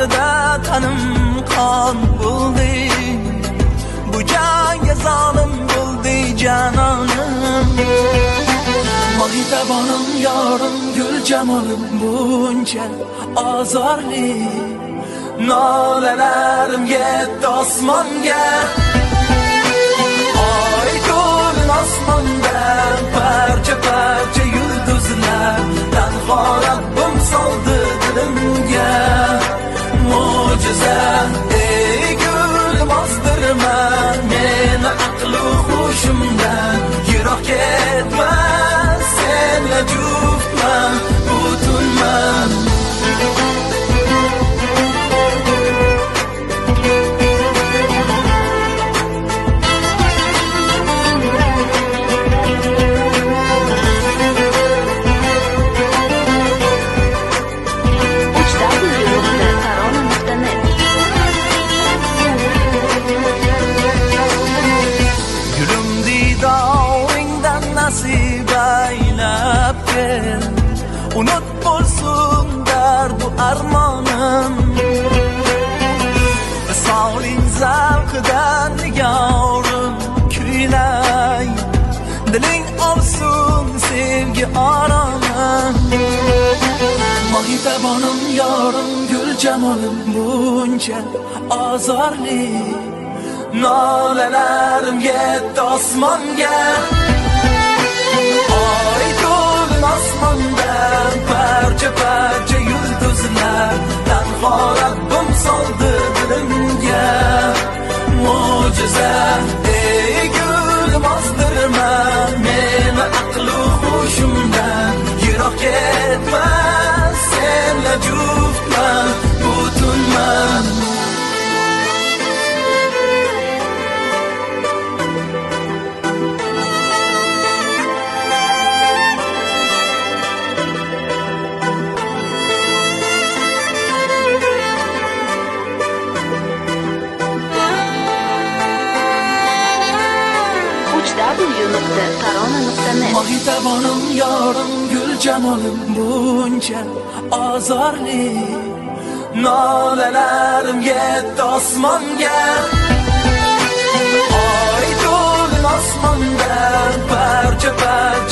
bag'rida tanim qon bo'ldi, bu jangga zolim bo'ldi janonim. Mohitabonim yorim gul jamolim buncha azorli, nolalarim yetdi osmonga. Oy to'lin osmonda parcha parcha yulduzlar, tanho Rabbim soldi dilimga mo'jiza. Ey gulim ozdirma meni aqlu hushimdan, yiroq ketma senla juftman butunman. Unut bo'lsin dardu armonim, visoling zavqidan nigorim kuylay, diling olsin sevgi oromim. Mohitabonim yorim gul jamolim buncha azorli, nolalarim yetdi osmonga. Oy to'lin osmonda parcha parcha yulduzlar, tanho Rabbim soldi dilimga mo'jiza. Ey gulim ozdirma meni aqlu hushimdan, yiroq ketma senla juftman butunman. Mohitabonim yorim gul jamolim buncha azorli, nolalarim yetdi osmonga. Oy to'lin osmonda parcha parcha